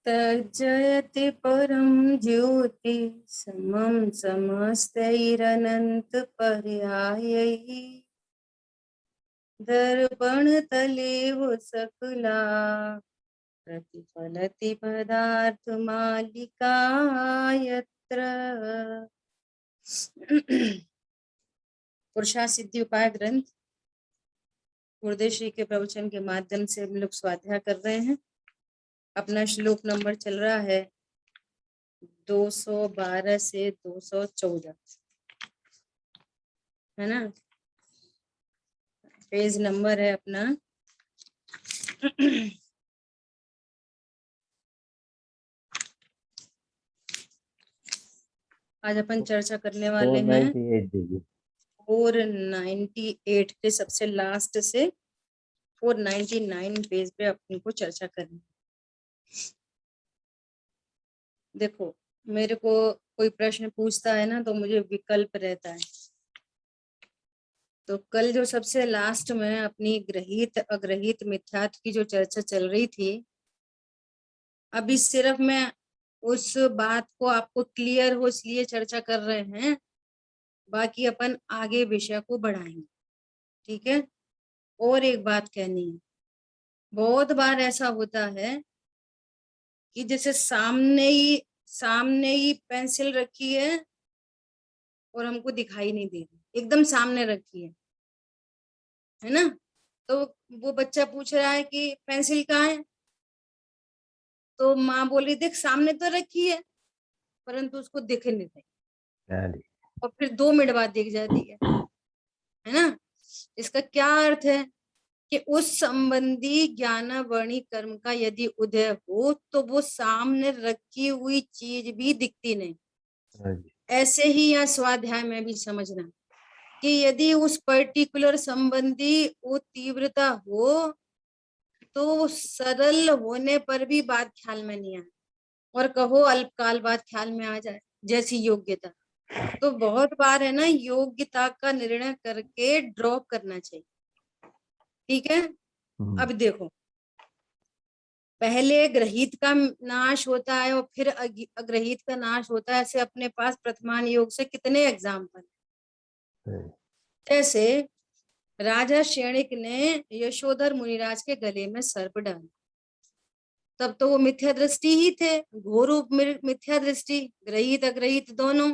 तज्जयति परं ज्योति समं समस्तैरनन्तपर्यायैः दर्पणतलेव सकला प्रतिफलति पदार्थमालिका यत्र। पुरुषार्थ सिद्धि उपाय ग्रंथ गुरुदेव श्री के प्रवचन के माध्यम से हम लोग स्वाध्याय कर रहे हैं। अपना श्लोक नंबर चल रहा है 212 से 214, है ना। पेज नंबर है अपना आज अपन चर्चा करने वाले हैं 498 के सबसे लास्ट से 499 पेज पे अपन को चर्चा करनी। देखो, मेरे को कोई प्रश्न पूछता है ना तो मुझे विकल्प रहता है। तो कल जो सबसे लास्ट में अपनी ग्रहित अग्रहित मिथ्यात्व की जो चर्चा चल रही थी, अभी सिर्फ मैं उस बात को आपको क्लियर हो इसलिए चर्चा कर रहे हैं, बाकी अपन आगे विषय को बढ़ाएंगे, ठीक है। और एक बात कहनी है, बहुत बार ऐसा होता है कि जैसे सामने ही पेंसिल रखी है और हमको दिखाई नहीं दे रही, एकदम सामने रखी है ना। तो वो बच्चा पूछ रहा है कि पेंसिल कहाँ है, तो माँ बोली देख सामने तो रखी है, परंतु उसको दिख नहीं रही, और फिर 2 मिनट बाद दिख जाती है ना। इसका क्या अर्थ है कि उस संबंधी ज्ञानावरणी कर्म का यदि उदय हो तो वो सामने रखी हुई चीज भी दिखती नहीं। ऐसे ही यहाँ स्वाध्याय में भी समझना कि यदि उस पर्टिकुलर संबंधी वो तीव्रता हो तो सरल होने पर भी बात ख्याल में नहीं आए, और कहो अल्पकाल बाद ख्याल में आ जाए, जैसी योग्यता। तो बहुत बार है ना, योग्यता का निर्णय करके ड्रॉप करना चाहिए, ठीक है। अब देखो, पहले ग्रहित का नाश होता है और फिर अग्रहित का नाश होता है। ऐसे अपने पास प्रथमान योग से कितने एग्जाम्पल। जैसे राजा श्रेणिक ने यशोधर मुनिराज के गले में सर्प डाला, तब तो वो मिथ्या दृष्टि ही थे, घोर मिथ्या दृष्टि, ग्रहित अग्रहित दोनों,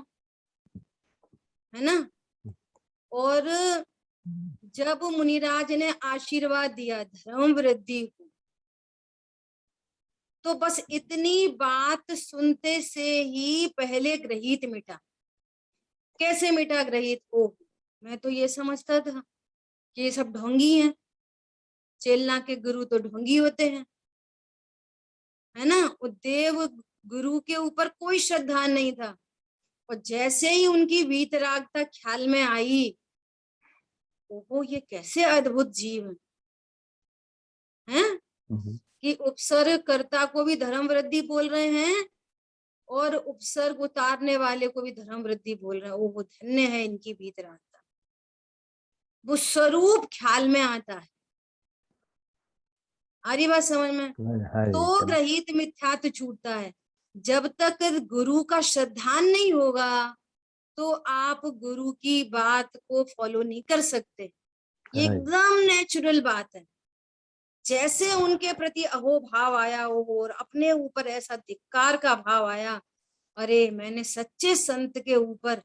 है ना। और जब मुनिराज ने आशीर्वाद दिया धर्म वृद्धि हो, तो बस इतनी बात सुनते से ही पहले ग्रहित मिटा। कैसे मिटा ग्रहित? ओ, मैं तो ये समझता था कि ये सब ढोंगी हैं, चेलना के गुरु तो ढोंगी होते हैं, है ना। और देव गुरु के ऊपर कोई श्रद्धा नहीं था, और जैसे ही उनकी वीतरागता ख्याल में आई, ओहो ये कैसे अद्भुत जीव हैं, कि उपसर्ग कर्ता को भी धर्म वृद्धि बोल रहे हैं और उपसर्ग उतारने वाले को भी धर्म वृद्धि बोल रहे हैं। वो धन्य है इनकी वीतरागता, वो स्वरूप ख्याल में आता है। आ रही बात समझ में? तो ग्रहित मिथ्यात्व छूटता है। जब तक गुरु का श्रद्धान नहीं होगा तो आप गुरु की बात को फॉलो नहीं कर सकते, ये एकदम नेचुरल बात है। जैसे उनके प्रति अहो भाव आया हो और अपने ऊपर ऐसा धिक्कार का भाव आया, अरे मैंने सच्चे संत के ऊपर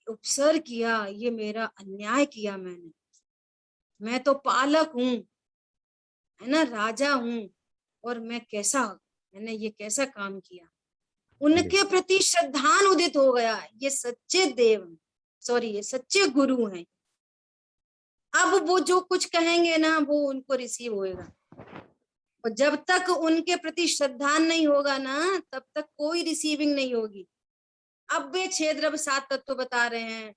उपसर्ग किया, ये मेरा अन्याय किया, मैं तो पालक हूं, है ना, राजा हूं, और मैंने ये कैसा काम किया। उनके प्रति श्रद्धान उदित हो गया, ये सच्चे देव, ये सच्चे गुरु हैं। अब वो जो कुछ कहेंगे ना वो उनको रिसीव होएगा, और जब तक उनके प्रति श्रद्धान नहीं होगा ना तब तक कोई रिसीविंग नहीं होगी। अब वे 6 द्रव्य 7 तत्व बता रहे हैं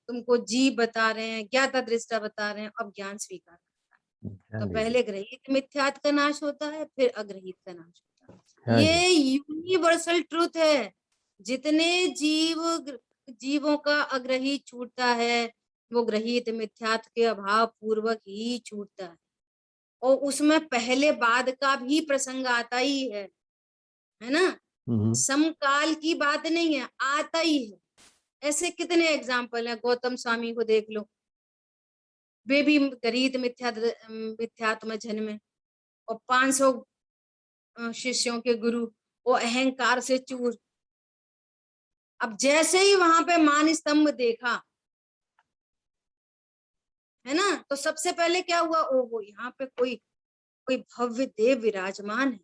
तुमको, जीव बता रहे हैं, ज्ञाता दृष्टा बता रहे हैं, अब ज्ञान स्वीकार करता है। तो पहले ग्रहित मिथ्यात्व का नाश होता है, फिर अग्रहित का नाश होता है। ये यूनिवर्सल ट्रूथ है। जितने जीवों का अग्रहित छूटता है वो ग्रहित मिथ्यात्व के अभाव पूर्वक ही छूटता है, और उसमें पहले बाद का भी प्रसंग आता ही है है ना। समकाल की बात नहीं है, आता ही है। ऐसे कितने एग्जाम्पल हैं, गौतम स्वामी को देख लो, वे भी गरीत मिथ्यात्व में जन्मे और 500 शिष्यों के गुरु, वो अहंकार से चूर। अब जैसे ही वहां पे मान स्तंभ देखा, है ना, तो सबसे पहले क्या हुआ, ओ वो यहाँ पे कोई कोई भव्य देव विराजमान है।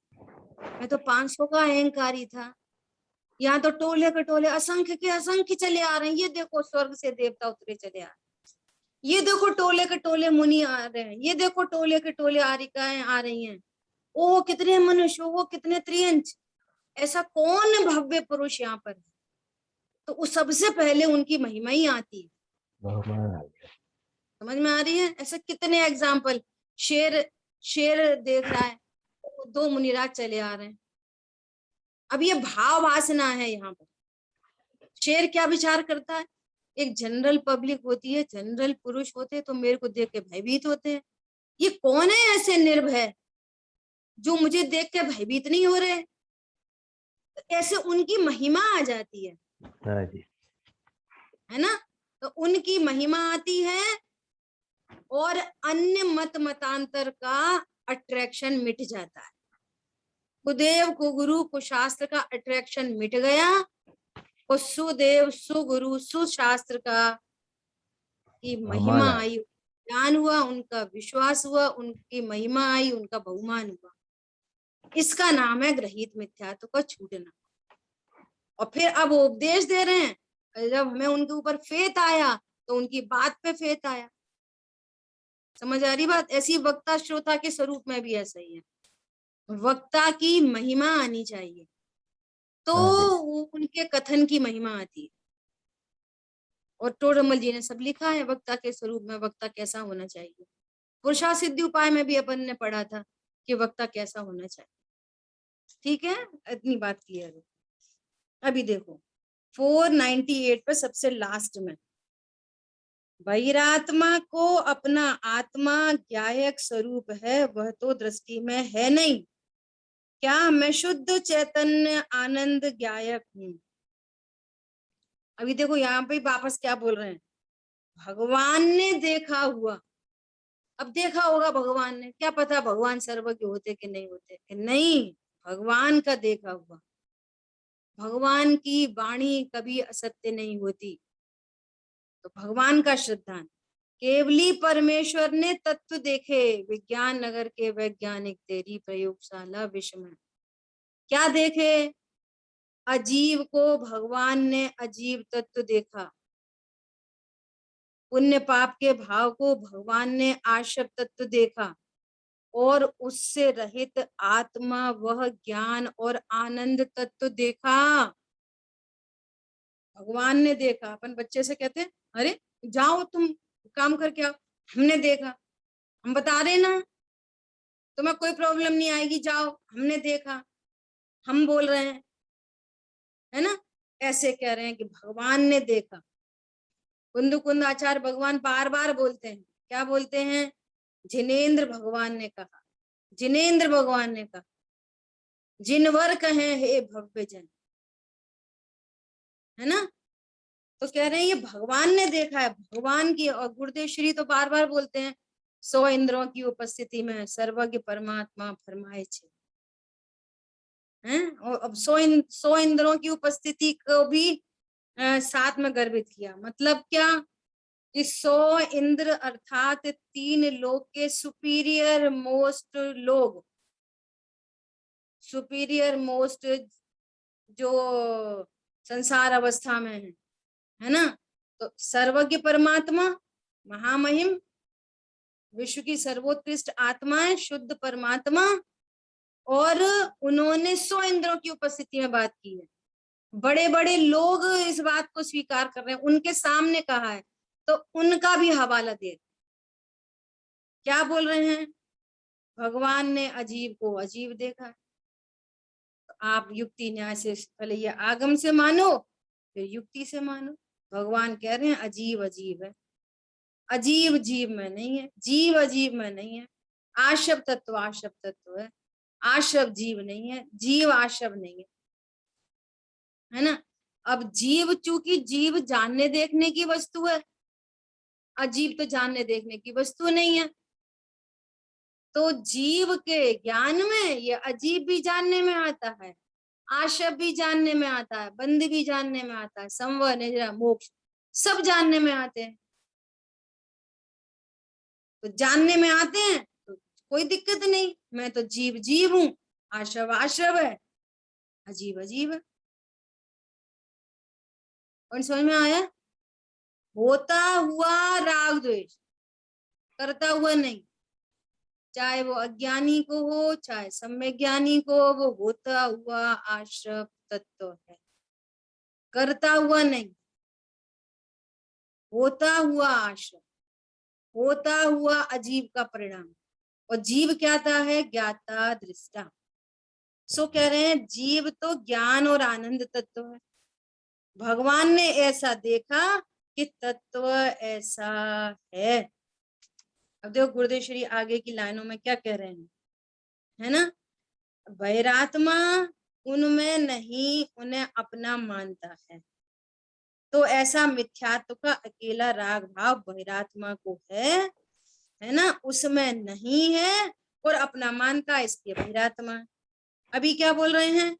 मैं तो 500 का अहंकारी था, यहाँ तो टोले कटोले असंख्य के असंख्य चले आ रहे हैं। ये देखो स्वर्ग से देवता उतरे चले आ रहे हैं, ये देखो टोले के टोले मुनि आ रहे हैं, ये देखो टोले के टोले आरिकाएं आ रही हैं। ओ कितने मनुष्य, वो कितने त्रियंच, ऐसा कौन भव्य पुरुष यहाँ पर है। तो उस सबसे पहले उनकी महिमा ही आती है। समझ में आ रही है। ऐसे कितने एग्जाम्पल, शेर शेर देख रहा है, 2 मुनिराज चले आ रहे हैं। अब ये भाव वासना है यहाँ पर। शेर क्या विचार करता है, एक जनरल पब्लिक होती है, जनरल पुरुष होते हैं, तो मेरे को देख के भयभीत होते हैं। ये कौन है ऐसे निर्भय जो मुझे देख के भयभीत नहीं हो रहे। ऐसे उनकी महिमा आ जाती है ना। तो उनकी महिमा आती है और अन्य मत मतांतर का अट्रैक्शन मिट जाता है। कुदेव कुगुरु कुशास्त्र का अट्रैक्शन मिट गया और सुदेव सुगुरु सुशास्त्र का की महिमा आई, ज्ञान हुआ, उनका विश्वास हुआ, उनकी महिमा आई, उनका बहुमान हुआ। इसका नाम है ग्रहित मिथ्यात्व का छूटना। और फिर अब उपदेश दे रहे हैं, जब हमें उनके ऊपर फेथ आया तो उनकी बात पे फेथ आया। समझ आ रही बात। ऐसी वक्ता श्रोता के स्वरूप में भी ऐसा ही है, वक्ता की महिमा आनी चाहिए तो उनके कथन की महिमा आती है। और टोडरमल जी ने सब लिखा है वक्ता के स्वरूप में वक्ता कैसा होना चाहिए। पुरुषा सिद्धि उपाय में भी अपन ने पढ़ा था कि वक्ता कैसा होना चाहिए। ठीक है, इतनी बात क्लियर है। अभी देखो 498 पे सबसे लास्ट में, बहिरात्मा को अपना आत्मा ज्ञायक स्वरूप है, वह तो दृष्टि में है नहीं। क्या मैं शुद्ध चैतन्य आनंद ज्ञायक हूं। अभी देखो यहाँ पे वापस क्या बोल रहे हैं, भगवान ने देखा हुआ। अब देखा होगा भगवान ने, क्या पता भगवान सर्वज्ञ होते कि नहीं होते, कि नहीं, भगवान का देखा हुआ। भगवान की वाणी कभी असत्य नहीं होती। तो भगवान का श्रद्धान, केवली परमेश्वर ने तत्व देखे, विज्ञान नगर के वैज्ञानिक तेरी प्रयोगशाला विश्व में। क्या देखे, अजीव को भगवान ने अजीव तत्व देखा, पुण्य पाप के भाव को भगवान ने आश्रय तत्व देखा, और उससे रहित आत्मा वह ज्ञान और आनंद तत्व देखा। भगवान ने देखा। अपन बच्चे से कहते हैं, अरे जाओ तुम काम करके आओ, हमने देखा, हम बता रहे ना, तुम्हें कोई प्रॉब्लम नहीं आएगी, जाओ, हमने देखा, हम बोल रहे हैं, है ना। ऐसे कह रहे हैं कि भगवान ने देखा। कुंद कुंद आचार्य भगवान बार बार बोलते हैं, क्या बोलते हैं, जिनेन्द्र भगवान ने कहा, जिनेन्द्र भगवान ने कहा, जिनवर कहे हे भव्य जन, है ना। तो कह रहे हैं ये भगवान ने देखा है, भगवान की। और गुरुदेव श्री तो बार बार बोलते हैं, 100 इंद्रों की उपस्थिति में सर्वज्ञ परमात्मा फरमाए छे, हैं। और अब 100 इंद्रों की उपस्थिति को भी साथ में गर्भित किया। मतलब क्या, कि 100 इंद्र अर्थात 3 लोक के सुपीरियर मोस्ट लोग, सुपीरियर मोस्ट जो संसार अवस्था में है ना। तो सर्वज्ञ परमात्मा, महामहिम, विश्व की सर्वोत्कृष्ट आत्मा है, शुद्ध परमात्मा, और उन्होंने 100 इंद्रों की उपस्थिति में बात की है। बड़े बड़े लोग इस बात को स्वीकार कर रहे हैं, उनके सामने कहा है, तो उनका भी हवाला दे। क्या बोल रहे हैं, भगवान ने अजीब को अजीब देखा। तो आप युक्ति न्याय से पहले ये आगम से मानो, फिर युक्ति से मानो। भगवान कह रहे हैं अजीब अजीब है, अजीब जीव में नहीं है, जीव अजीब में नहीं है, आशव तत्व आशव तत्व है। आशव जीव नहीं है, जीव आशव नहीं है ना। अब जीव, चूंकि जीव जानने देखने की वस्तु है, अजीब तो जानने देखने की वस्तु नहीं है, तो जीव के ज्ञान में ये अजीब भी जानने में आता है, आशव भी जानने में आता है, बंध भी जानने में आता है, संवर, निद्रा, मोक्ष सब जानने में आते हैं। तो जानने में आते हैं तो कोई दिक्कत नहीं, मैं तो जीव जीव हूं, आशव आशव है, अजीब अजीब है। और समझ में आया? होता हुआ राग द्वेष, करता हुआ नहीं, चाहे वो अज्ञानी को हो चाहे सम्यक ज्ञानी को, वो होता हुआ आश्रव तत्व है, करता हुआ नहीं, होता हुआ आश्रव, होता हुआ अजीब का परिणाम। और जीव क्या था? है ज्ञाता दृष्टा। सो कह रहे हैं जीव तो ज्ञान और आनंद तत्व है, भगवान ने ऐसा देखा कि तत्व ऐसा है। अब देखो गुरुदेव श्री आगे की लाइनों में क्या कह रहे हैं, है ना। बहिरात्मा उनमें नहीं, उन्हें अपना मानता है, तो ऐसा मिथ्यात्व का अकेला राग भाव बहिरात्मा को है ना, उसमें नहीं है और अपना मानता है, इसलिए बहिरात्मा। अभी क्या बोल रहे हैं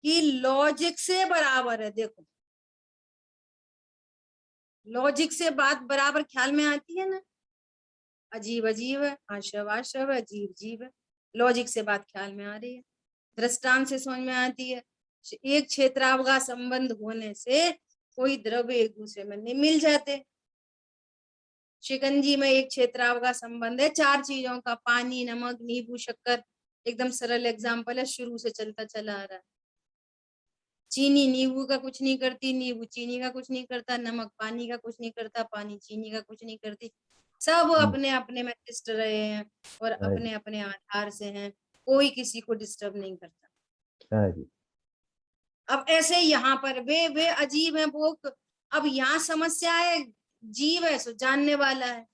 कि लॉजिक से बराबर है। देखो लॉजिक से बात बराबर ख्याल में आती है ना, अजीब अजीब है, आशव आशव है, जीव जीव है, लॉजिक से बात ख्याल में आ रही है, दृष्टांत से समझ में आती है। एक क्षेत्रावगा संबंध होने से कोई द्रव्य एक दूसरे में नहीं मिल जाते। शिकंजी में एक क्षेत्रावगा संबंध है, 4 चीजों का, पानी, नमक, नींबू, शक्कर, एकदम सरल एग्जाम्पल है, शुरू से चलता चला आ रहा है। चीनी नींबू का कुछ नहीं करती, नींबू चीनी का कुछ नहीं करता, नमक पानी का कुछ नहीं करता, पानी चीनी का कुछ नहीं करती, सब अपने अपने में तिष्ठ रहे हैं और अपने अपने आधार से हैं, कोई किसी को डिस्टर्ब नहीं करता। अब ऐसे यहाँ पर वे अजीब है वो। अब यहाँ समस्या है, जीव है सो जानने वाला है,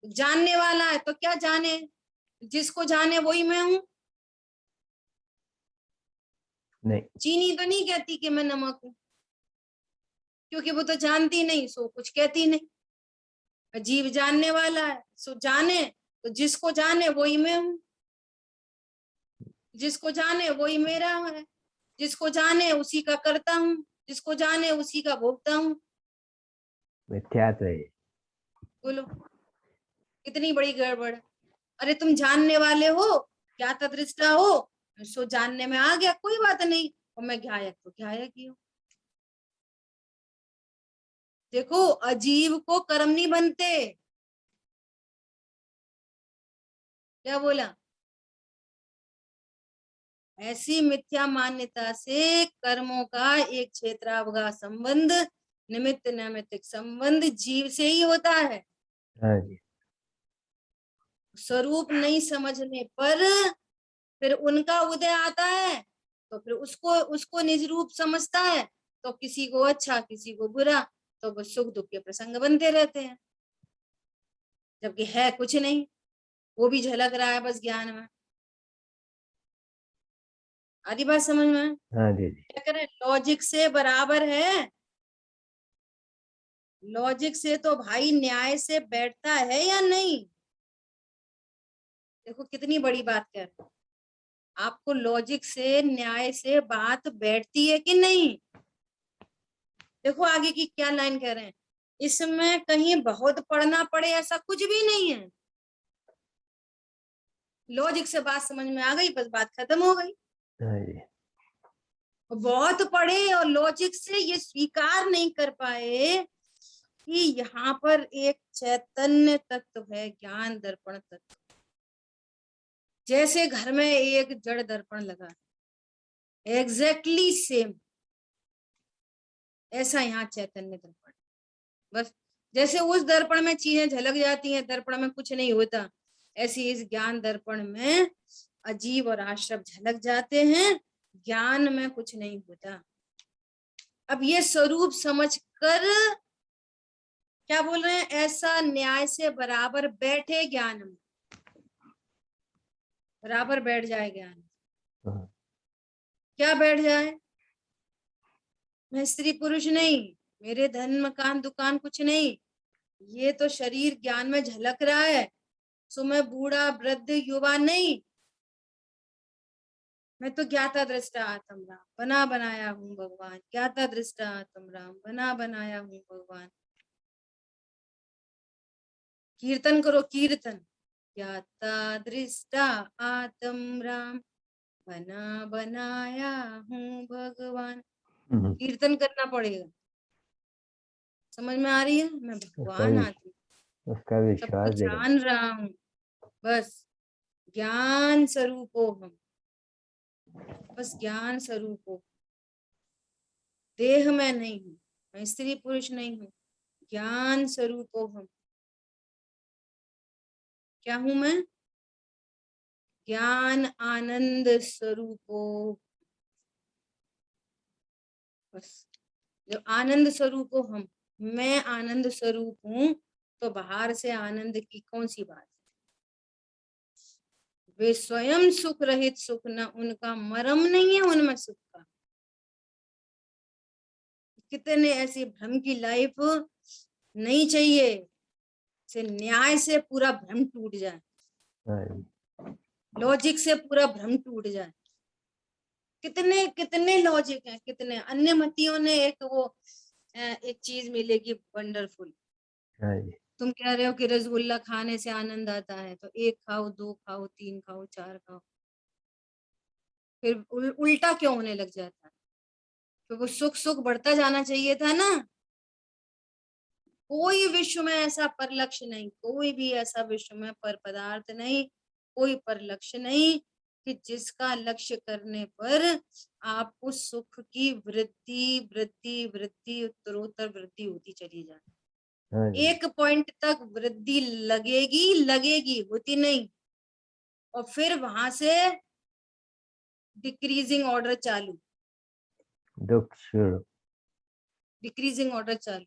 जानने वाला है तो क्या जाने, जिसको जाने वही मैं हूं। नहीं, चीनी तो नहीं कहती कि मैं नमक हूं, क्योंकि वो तो जानती नहीं, सो कुछ कहती नहीं। जीव जानने वाला है, सो जाने, तो जिसको जाने वही मैं हूं, जिसको जाने वही मेरा है, जिसको जाने उसी का करता हूं, जिसको जाने उसी का भोगता हूं। मिथ्यात्व है। बोलो कितनी बड़ी गड़बड़। अरे तुम जानने वाले हो, क्या तदृष्टा हो, सो जानने में आ गया, कोई बात नहीं, और मैं ज्ञायक तो ज्ञायक ही हूं। देखो अजीव को कर्म नहीं बनते। क्या बोला? ऐसी मिथ्या मान्यता से कर्मों का एक क्षेत्रावगा संबंध, निमित्त नैमित्तिक संबंध जीव से ही होता है। हाँ जी। स्वरूप नहीं समझने पर फिर उनका उदय आता है, तो फिर उसको उसको निज रूप समझता है, तो किसी को अच्छा किसी को बुरा, तो बस सुख दुख के प्रसंग बनते रहते हैं, जबकि है कुछ नहीं, वो भी झलक रहा है बस ज्ञान में। आधी बात समझ में? हाँ जी। क्या करें, लॉजिक से बराबर है, लॉजिक से तो भाई न्याय से बैठता है या नहीं। देखो कितनी बड़ी बात कर रहे, आपको लॉजिक से न्याय से बात बैठती है कि नहीं। देखो आगे की क्या लाइन कह रहे हैं, इसमें कहीं बहुत पढ़ना पड़े ऐसा कुछ भी नहीं है, लॉजिक से बात समझ में आ गई बस बात खत्म हो गई। बहुत पढ़े और लॉजिक से ये स्वीकार नहीं कर पाए कि यहाँ पर एक चैतन्य तत्व है, ज्ञान दर्पण तत्व। जैसे घर में एक जड़ दर्पण लगा है, एग्जैक्टली सेम, ऐसा यहाँ चैतन्य दर्पण। बस जैसे उस दर्पण में चीजें झलक जाती हैं, दर्पण में कुछ नहीं होता, ऐसी इस ज्ञान दर्पण में अजीब और आश्रव झलक जाते हैं, ज्ञान में कुछ नहीं होता। अब ये स्वरूप समझकर क्या बोल रहे हैं, ऐसा न्याय से बराबर बैठे ज्ञान में। बराबर बैठ जाए ज्ञान। हाँ। क्या बैठ जाए? मैं स्त्री पुरुष नहीं, मेरे धन मकान दुकान कुछ नहीं, ये तो शरीर ज्ञान में झलक रहा है। सो मैं बूढ़ा वृद्ध युवा नहीं, मैं तो ज्ञाता दृष्टा आत्म राम बना बनाया हूँ भगवान। ज्ञाता दृष्टा आत्म राम बना बनाया हूँ भगवान। कीर्तन करो कीर्तन, ज्ञाता दृष्टा आत्म राम बना बनाया हूँ भगवान। कीर्तन करना पड़ेगा। समझ में आ रही है? मैं भगवान आती हूँ, उसका सब विश्वास कुछ दिला। जान रहा हूँ, बस ज्ञान स्वरूप हो हम, बस ज्ञान स्वरूप हो। देह में नहीं हूँ, मैं स्त्री पुरुष नहीं हूँ, ज्ञान स्वरूप हो हम। क्या हूं मैं? ज्ञान आनंद स्वरूप हो। बस जब आनंद स्वरूप हो हम, मैं आनंद स्वरूप हूँ, तो बाहर से आनंद की कौन सी बात? वे स्वयं सुख रहित सुख न उनका मरम नहीं है उनमें सुख का। कितने ऐसी भ्रम की लाइफ नहीं चाहिए, से न्याय से पूरा भ्रम टूट जाए, लॉजिक से पूरा भ्रम टूट जाए। कितने कितने लॉजिक हैं, कितने अन्य मतियों ने एक चीज मिलेगी वंडरफुल। तुम कह रहे हो कि रसगुल्ला खाने से आनंद आता है, तो 1 खाओ, 2 खाओ, 3 खाओ, 4 खाओ, फिर उल्टा क्यों होने लग जाता है? तो वो सुख सुख बढ़ता जाना चाहिए था ना। कोई विश्व में ऐसा पर लक्ष्य नहीं, कोई भी ऐसा विश्व में पर पदार्थ नहीं, कोई पर लक्ष्य नहीं कि जिसका लक्ष्य करने पर आपको सुख की वृद्धि वृद्धि वृद्धि उत्तरोत्तर वृद्धि होती चली जाए। एक पॉइंट तक वृद्धि लगेगी लगेगी, होती नहीं, और फिर वहां से डिक्रीजिंग ऑर्डर चालू, दुख शुरू, डिक्रीजिंग ऑर्डर चालू।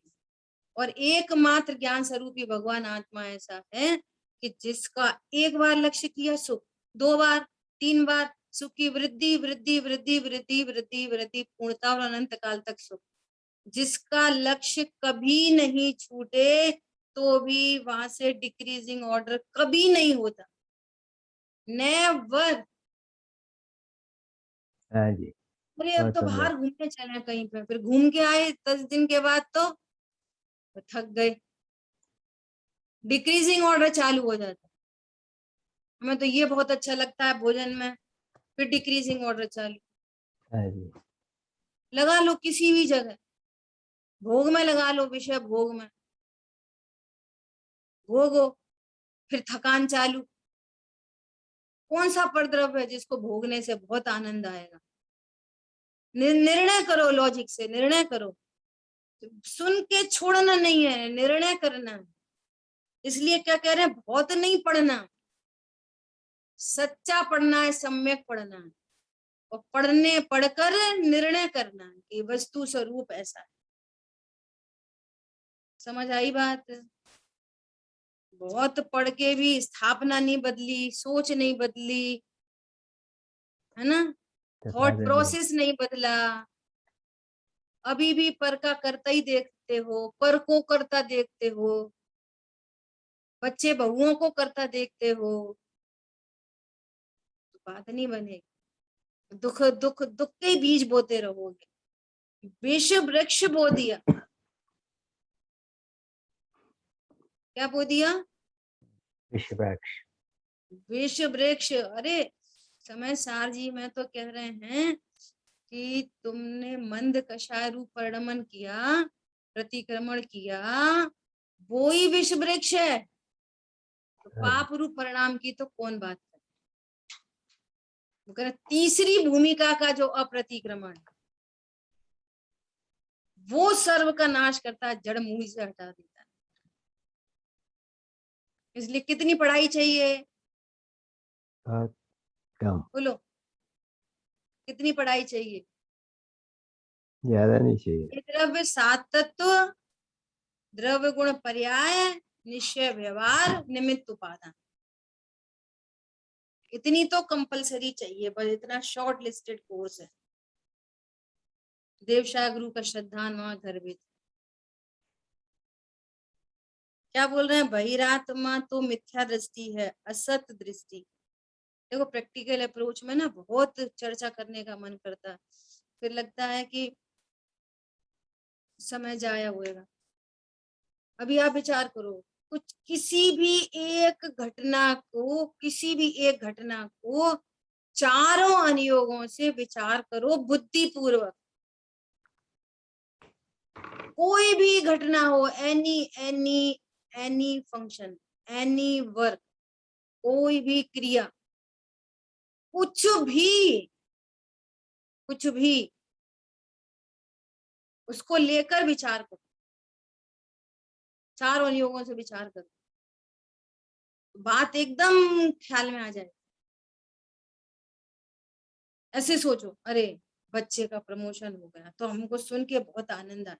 और एकमात्र ज्ञान स्वरूपी भगवान आत्मा ऐसा है कि जिसका एक बार लक्ष्य किया सुख, 2 बार 3 बार सुख की वृद्धि वृद्धि वृद्धि वृद्धि वृद्धि वृद्धि पूर्णता और अनंत काल तक सुख। जिसका लक्ष्य कभी नहीं छूटे तो भी वहां से डिक्रीजिंग ऑर्डर कभी नहीं होता, नेवर। हाँ जी। अरे अब तो बाहर घूमने चले कहीं पे, फिर घूम के आए 10 दिन के बाद तो थक गए, डिक्रीजिंग ऑर्डर चालू हो जाता। हमें तो ये बहुत अच्छा लगता है भोजन में, फिर डिक्रीजिंग ऑर्डर चालू। लगा लो किसी भी जगह, भोग में लगा लो, विषय भोग में, भोगो, फिर थकान चालू। कौन सा परद्रव्य है जिसको भोगने से बहुत आनंद आएगा? निर्णय करो, लॉजिक से निर्णय करो, सुन के छोड़ना नहीं है, निर्णय करना है। इसलिए क्या कह रहे हैं, बहुत नहीं पढ़ना, सच्चा पढ़ना है, सम्यक पढ़ना है, और पढ़कर निर्णय करना है कि वस्तु स्वरूप ऐसा है। समझ आई बात? बहुत पढ़ के भी स्थापना नहीं बदली, सोच नहीं बदली, है ना, थॉट प्रोसेस नहीं बदला, अभी भी पर का करता ही देखते हो, पर को करता देखते हो, बच्चे बहुओं को करता देखते हो, तो बात नहीं बनेगी। दुख दुख दुख के बीज बोते रहोगे। विष वृक्ष बो दिया, क्या बो दिया? विष वृक्ष, विष वृक्ष। अरे समय सार जी में तो कह रहे हैं कि तुमने मंद कषाय रूप परिणमन किया, प्रतिक्रमण किया, वो ही विष वृक्ष है। तो पाप रूप परिणाम की तो कौन बात करे? तीसरी भूमिका का जो अप्रतिक्रमण, वो सर्व का नाश करता है, जड़ मूल से हटा देता है। इसलिए कितनी पढ़ाई चाहिए? बोलो, कितनी पढ़ाई चाहिए? ज्यादा नहीं चाहिए। द्रव्य 7 तत्व, द्रव्य गुण पर्याय, निश्चय व्यवहार, निमित्त उपादान, इतनी तो कंपलसरी चाहिए, पर इतना शॉर्ट लिस्टेड कोर्स है। देवशाह गुरु का श्रद्धान वहां घर भी था। क्या बोल रहे हैं? बहिरात्मा तो मिथ्या दृष्टि है, असत दृष्टि। देखो प्रैक्टिकल अप्रोच में ना बहुत चर्चा करने का मन करता है, फिर लगता है कि समय जाया होएगा। अभी आप विचार करो, कुछ किसी भी एक घटना को चारों अनुयोगों से विचार करो बुद्धिपूर्वक। कोई भी घटना हो, एनी फंक्शन, एनी वर्क, कोई भी क्रिया, कुछ भी उसको लेकर विचार करो, चारों अनुयोगों से विचार करो, बात एकदम ख्याल में आ जाए। ऐसे सोचो, अरे बच्चे का प्रमोशन हो गया तो हमको सुन के बहुत आनंद आया,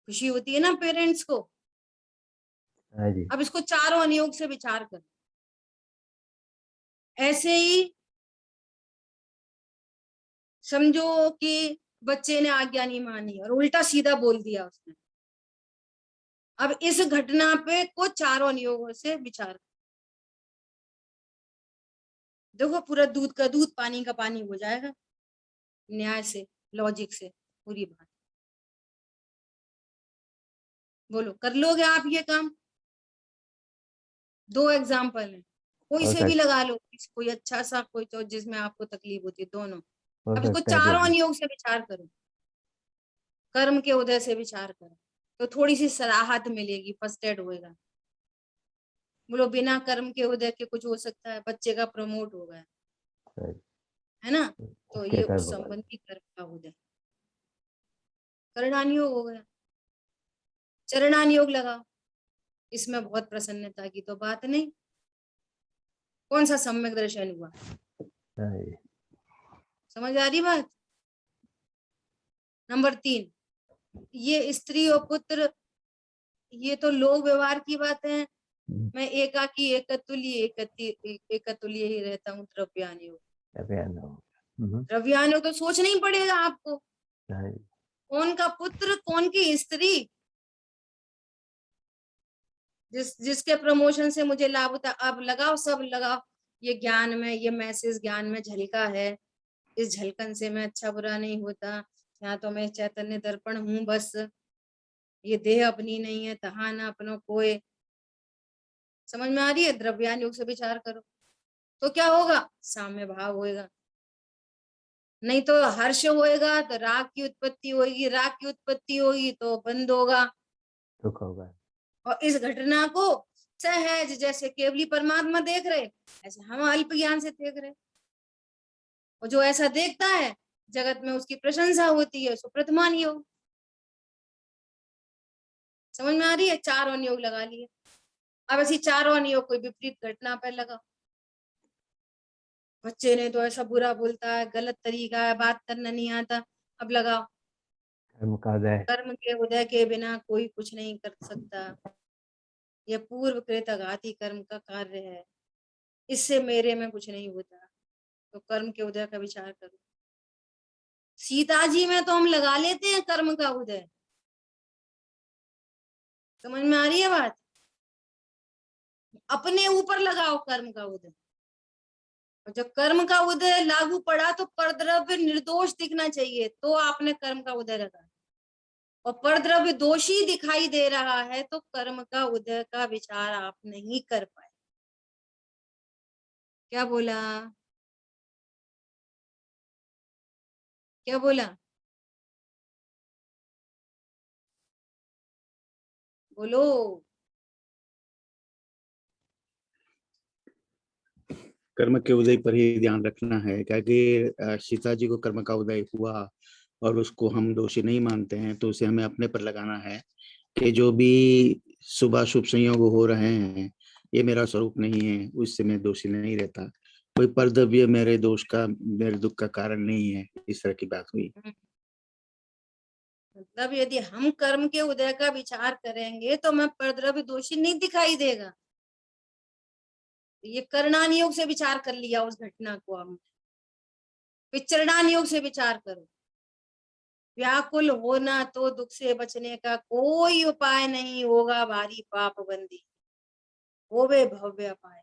खुशी होती है ना पेरेंट्स को। हाँ जी। अब इसको चारों अनुयोग से विचार करो। ऐसे ही समझो कि बच्चे ने आज्ञा नहीं मानी और उल्टा सीधा बोल दिया उसने। अब इस घटना पे को चारों अनुयोगों से विचार करो। देखो पूरा दूध का दूध, पानी का पानी हो जाएगा, न्याय से, लॉजिक से पूरी बात। बोलो कर लोगे आप ये काम? दो एग्जाम्पल है, कोई हो से भी सक लगा लो, कोई अच्छा सा, कोई तो जिसमें आपको तकलीफ होती है, दोनों। हो अब इसको सकता है चारों कि अनुयोग से विचार करो, कर्म के उदय से विचार करो, तो थोड़ी सी सराहत मिलेगी, फर्स्ट एड होएगा। बोलो बिना कर्म के उदय के कुछ हो सकता है? बच्चे का प्रमोट हो गया है ना, तो उसके ये उस कर्म का। संबंधी कर्म का उदय, करणानुयोग हो गया। चरणानुयोग लगाओ, इसमें बहुत प्रसन्नता की तो बात नहीं। कौन सा सम्यक दर्शन हुआ? हाँ जी। समझ आ रही बात? नंबर 3, ये स्त्री और पुत्र, ये तो लोक व्यवहार की बात है। मैं एकाकी एकतुल्य ही रहता हूँ, द्रव्यानुयोग। अभियान हो। द्रव्यानुयोग तो सोचना ही पड़ेगा आपको, हाँ जी। कौन का पुत्र, कौन की स्त्री, जिसके प्रमोशन से मुझे लाभ होता। अब लगाओ, सब लगाओ, ये ज्ञान में, ये मैसेज ज्ञान में झलका है, इस झलकन से मैं अच्छा बुरा नहीं होता, यहाँ तो मैं चैतन्य दर्पण हूँ बस, ये देह अपनी नहीं है, तहा ना अपनो कोय। समझ में आ रही है? द्रव्यान योग से विचार करो तो क्या होगा? साम्य भाव होएगा। नहीं तो हर्ष होएगा तो राग की उत्पत्ति होगी, राग की उत्पत्ति होगी तो बंद होगा। दुख होगा। और इस घटना को सहज, जैसे केवली परमात्मा देख रहे, ऐसे हम अल्प ज्ञान से देख रहे, और जो ऐसा देखता है जगत में उसकी प्रशंसा होती है, उसको प्रथमान योग। समझ में आ रही है? चार अनुयोग लगा लिए। अब ऐसी चारों अनुयोग कोई विपरीत घटना पर लगा, बच्चे ने तो ऐसा बुरा बोलता है, गलत तरीका है, बात करना नहीं आता। अब लगाओ, कर्म का उदय। कर्म के उदय के बिना कोई कुछ नहीं कर सकता, यह पूर्व कृत आघाती कर्म का कार्य है, इससे मेरे में कुछ नहीं होता। तो कर्म के उदय का विचार करो। सीता जी में तो हम लगा लेते हैं कर्म का उदय। समझ में आ रही है बात? अपने ऊपर लगाओ कर्म का उदय, और जब कर्म का उदय लागू पड़ा तो परद्रव्य निर्दोष दिखना चाहिए, तो आपने कर्म का उदय लगा, और परद्रव्य दोषी दिखाई दे रहा है तो कर्म का उदय का विचार आप नहीं कर पाए। क्या बोला? क्या बोला? बोलो। कर्म के उदय पर ही ध्यान रखना है, क्योंकि सीता जी को कर्म का उदय हुआ और उसको हम दोषी नहीं मानते हैं, तो उसे हमें अपने पर लगाना है कि जो भी शुभ अशुभ संयोग हो रहे हैं ये मेरा स्वरूप नहीं है, उससे मैं दोषी नहीं रहता, कोई परद्रव्य मेरे दोष का, मेरे दुख का कारण नहीं है। इस तरह की बात हुई। मतलब यदि हम कर्म के उदय का विचार करेंगे तो मैं परद्रव्य दोषी नहीं दिखाई देगा, ये करणान योग से विचार कर लिया उस घटना को हमने, विचरणान योग से विचार करो। व्याकुल होना तो दुख से बचने का कोई उपाय नहीं होगा, भारी पाप बंदी होवे भव्य पाए,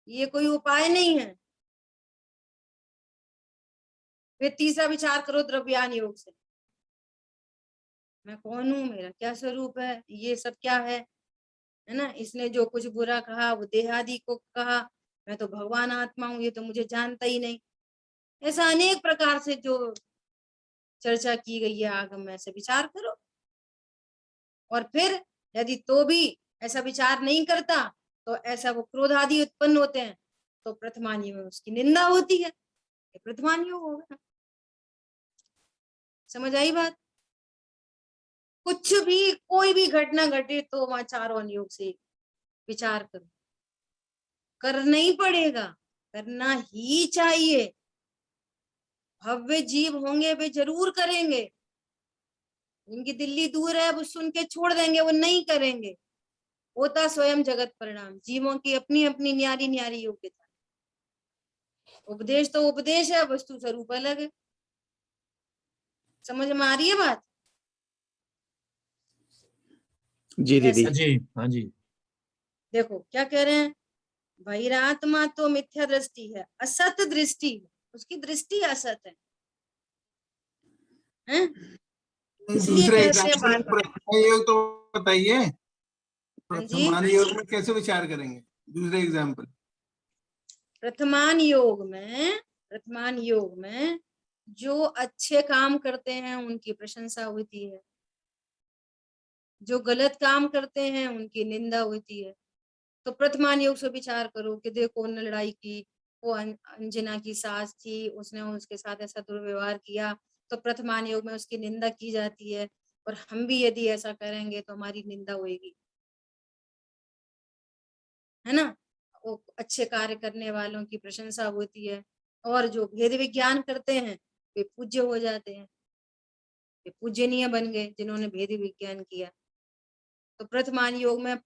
ये कोई उपाय नहीं है। फिर तीसरा विचार करो द्रव्यान योग से, मैं कौन हूं, मेरा क्या स्वरूप है, ये सब क्या है ना। इसने जो कुछ बुरा कहा वो देहादि को कहा, मैं तो भगवान आत्मा हूं, ये तो मुझे जानता ही नहीं। ऐसा अनेक प्रकार से जो चर्चा की गई है आगम में, से विचार करो। और फिर यदि तो भी ऐसा विचार नहीं करता तो ऐसा वो क्रोध आदि उत्पन्न होते हैं, तो प्रथमान योग में उसकी निंदा होती है, ये प्रथमान योग होगा। समझ आई बात? कुछ भी कोई भी घटना घटे तो वहां चारों योग से विचार करो, करना ही पड़ेगा, करना ही चाहिए। भव्य जीव होंगे वे जरूर करेंगे, उनकी दिल्ली दूर है वो सुन के छोड़ देंगे, वो नहीं करेंगे। होता स्वयं जगत परिणाम, जीवों की अपनी अपनी न्यारी न्यारी योग्यता। उपदेश तो उपदेश है, वस्तु स्वरूप अलग है। समझ में आ रही है बात? जी दीदी। ऐसा जी हाँ जी। देखो क्या कह रहे हैं, बहिरात्मा तो मिथ्या दृष्टि है, असत दृष्टि है, उसकी दृष्टि असत है, हैं? इसलिए दूसरे कहते हैं एग्जाम्पल बार-बार। प्रथमान योग तो बताइए, हाँ जी, प्रथमान योग में कैसे विचार करेंगे? दूसरे एग्जाम्पल। प्रथमान योग में जो अच्छे काम करते हैं उनकी प्रशंसा होती है, जो गलत काम करते हैं उनकी निंदा होती है। तो प्रथमान योग से विचार करो कि देखो उन्होंने लड़ाई की, वो अंजना की सास थी, उसने उसके साथ ऐसा दुर्व्यवहार किया, तो प्रथमान योग में उसकी निंदा की जाती है। और हम भी यदि ऐसा करेंगे तो हमारी निंदा होगी, है ना। वो अच्छे कार्य करने वालों की प्रशंसा होती है, और जो भेद विज्ञान करते हैं वे पूज्य हो जाते हैं, वे पूजनीय बन गए जिन्होंने भेद विज्ञान किया। तो प्रथमान योग में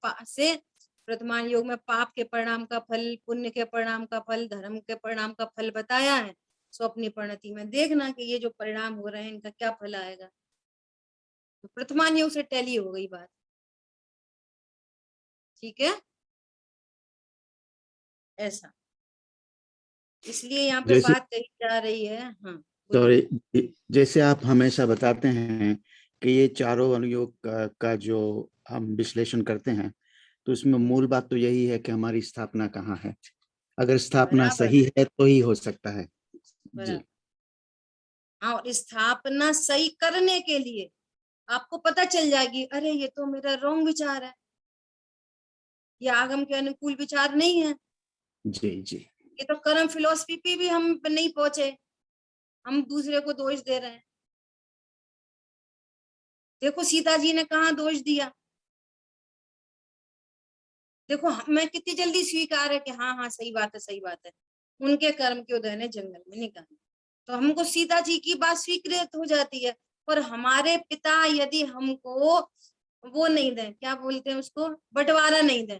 प्रथमान योग में पाप के परिणाम का फल, पुण्य के परिणाम का फल, धर्म के परिणाम का फल बताया है। सो अपनी परिणति में देखना कि ये जो परिणाम हो रहे हैं इनका क्या फल आएगा। तो प्रथमान योग से टैली हो गई बात, ठीक है। ऐसा इसलिए यहाँ पे जैसे बात कही जा रही है। हाँ तो बोलिए। जैसे आप हमेशा बताते हैं कि ये चारों अनुयोग का जो हम विश्लेषण करते हैं, तो उसमें मूल बात तो यही है कि हमारी स्थापना कहाँ है। अगर स्थापना बराबर सही है तो ही हो सकता है। जी बराबर। हाँ, और स्थापना सही करने के लिए आपको पता चल जाएगी, अरे ये तो मेरा रॉन्ग विचार है, ये आगम के अनुकूल विचार नहीं है, जी जी। ये तो कर्म फिलोसफी पे भी हम नहीं पहुंचे, हम दूसरे को दोष दे रहे हैं। देखो सीता जी ने कहाँ दोष दिया, देखो मैं कितनी जल्दी स्वीकार है कि हाँ हाँ सही बात है सही बात है, उनके कर्म के उदय ने जंगल में निकाला, तो हमको सीता जी की बात स्वीकृत हो जाती है। और हमारे पिता यदि हमको वो नहीं दें, क्या बोलते हैं उसको, बंटवारा नहीं दें,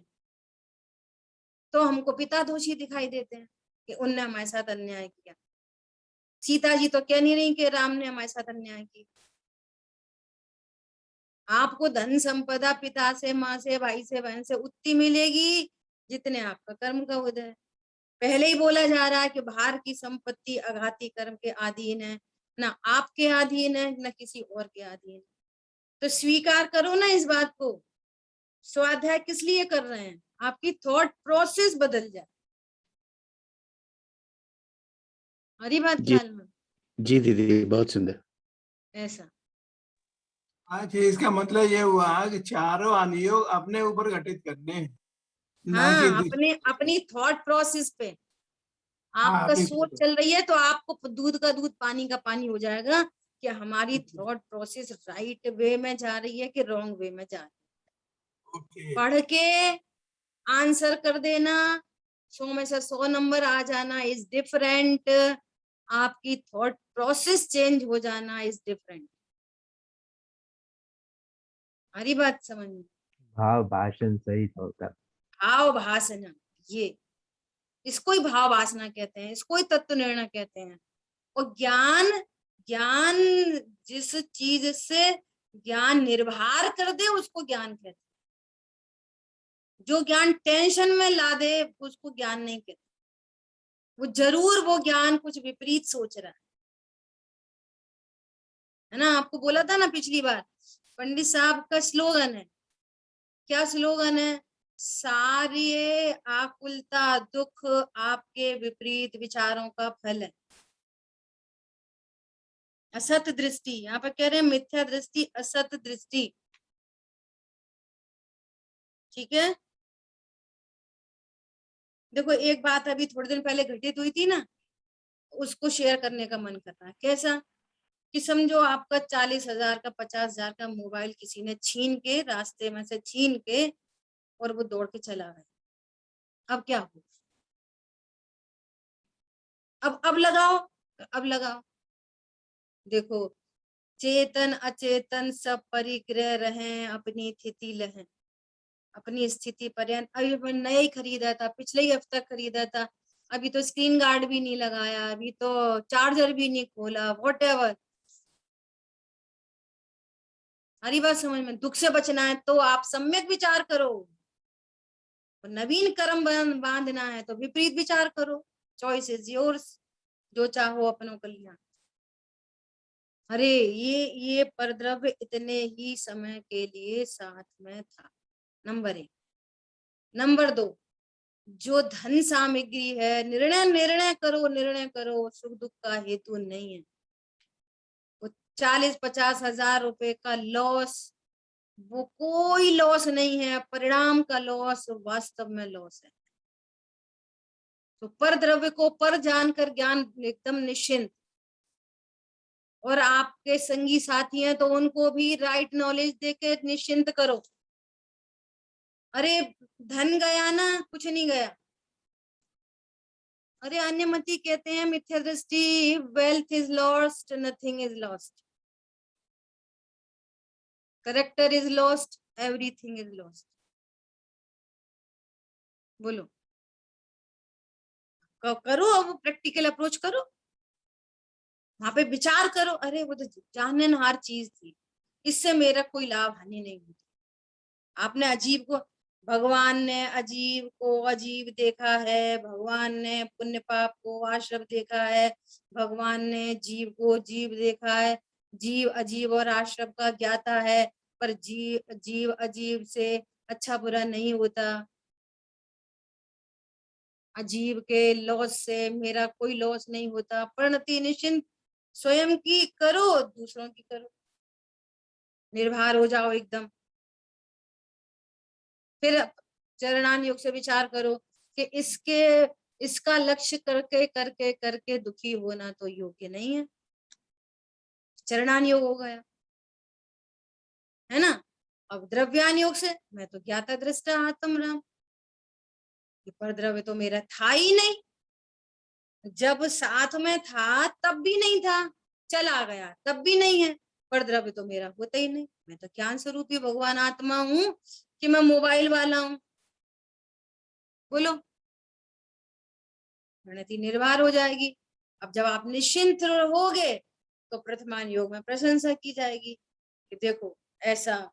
तो हमको पिता दोषी दिखाई देते हैं कि उनने हमारे साथ अन्याय किया। सीता जी तो कह नहीं रही कि राम ने हमारे साथ अन्याय किया। आपको धन संपदा पिता से, माँ से, भाई से, बहन से उतनी मिलेगी जितने आपका कर्म का उदय है। पहले ही बोला जा रहा है कि बाहर की संपत्ति आघाती कर्म के अधीन है, ना आपके अधीन है ना किसी और के अधीन है। तो स्वीकार करो ना इस बात को। स्वाध्याय किस लिए कर रहे हैं, आपकी थॉट प्रोसेस बदल जाए। हरी बात जी ख्याल में? जी दीदी, बहुत सुंदर। ऐसा अच्छा, इसका मतलब ये हुआ कि चारों अनुयोग अपने ऊपर घटित करने हैं, ना कि हाँ, अपने अपनी थॉट प्रोसेस पे आपका सोच चल रही है तो आपको दूध का दूध पानी का पानी हो जाएगा कि हमारी थॉट प्रोसेस राइट वे में जा रही है कि रॉन्ग वे में जा रही है। पढ़ के आंसर कर देना, 100 में से 100 नंबर आ जाना इज डिफरेंट, आपकी थॉट प्रोसेस चेंज हो जाना इज डिफरेंट। हरी बात समझ में? भाव भाषण सही होता। भाव भाषण, ये इसको ही भाव वासना कहते हैं, इसको ही तत्व निर्णय कहते हैं। और ज्ञान, ज्ञान जिस चीज से ज्ञान निर्भर कर दे उसको ज्ञान कहते हैं। जो ज्ञान टेंशन में ला दे उसको ज्ञान नहीं कहते। वो जरूर वो ज्ञान कुछ विपरीत सोच रहा है ना। आपको बोला था ना पिछली बार, पंडित साहब का स्लोगन है, क्या स्लोगन है? सारे आकुलता दुख आपके विपरीत विचारों का फल है। असत दृष्टि, यहाँ पर कह रहे हैं मिथ्या दृष्टि, असत दृष्टि। ठीक है, देखो एक बात अभी थोड़े दिन पहले घटित हुई थी ना, उसको शेयर करने का मन कर रहा है। कैसा कि समझो आपका 40,000 का 50,000 का मोबाइल किसी ने छीन के, रास्ते में से छीन के, और वो दौड़ के चला गया। अब क्या हो? अब लगाओ, अब लगाओ। देखो, चेतन अचेतन सब परिग्रह रहें, अपनी स्थिति लहें, अपनी स्थिति पर्यंत। अभी मैं नया ही खरीदा था, पिछले ही हफ्ते खरीदा था, अभी तो स्क्रीन गार्ड भी नहीं लगाया, अभी तो चार्जर भी नहीं खोला, व्हाटएवर। हरी बात समझ में। दुख से बचना है तो आप सम्यक विचार करो, नवीन कर्म बांधना है तो विपरीत विचार करो। चॉइस इज योर्स, जो चाहो अपनों कल्याण। अरे ये परद्रव्य इतने ही समय के लिए साथ में था, नंबर 1। नंबर 2, जो धन सामग्री है, निर्णय करो, सुख दुख का हेतु नहीं है। वो 40-50 हजार रुपए का लॉस, वो कोई लॉस नहीं है, परिणाम का लॉस वास्तव में लॉस है। तो पर द्रव्य को पर जानकर ज्ञान एकदम निश्चिंत। और आपके संगी साथी हैं तो उनको भी राइट नॉलेज देके निश्चिंत करो। अरे धन गया ना, कुछ नहीं गया। अरे अन्यमति कहते हैं मिथ्या दृष्टि, wealth is lost, nothing is lost, character is lost, everything is lost. बोलो, करो, अब प्रैक्टिकल अप्रोच करो, वहां पे विचार करो। अरे वो तो जाननहार चीज थी, इससे मेरा कोई लाभ हानि नहीं हुई। आपने अजीब को, भगवान ने अजीब को अजीब देखा है, भगवान ने पुण्य पाप को आश्रम देखा है, भगवान ने जीव को जीव देखा है। जीव अजीब और आश्रम का ज्ञाता है, पर जीव अजीब से अच्छा बुरा नहीं होता। अजीब के लॉस से मेरा कोई लॉस नहीं होता। परिणति निश्चिंत, स्वयं की करो, दूसरों की करो, निर्भर हो जाओ एकदम। फिर चरणान योग से विचार करो कि इसका लक्ष्य करके करके करके दुखी होना तो योग्य नहीं है। चरणान योग हो गया है ना। अब द्रव्यान योग से, मैं तो ज्ञाता दृष्टा आत्म राम, पर द्रव्य तो मेरा था ही नहीं। जब साथ में था तब भी नहीं था, चला गया तब भी नहीं है, पर द्रव्य तो मेरा होता ही नहीं। मैं तो ज्ञान स्वरूपी भगवान आत्मा हूं कि मैं मोबाइल वाला हूं। बोलो, परिणति निर्भर हो जाएगी। अब जब आप निश्चिंत होगे तो प्रथमान योग में प्रशंसा की जाएगी कि देखो ऐसा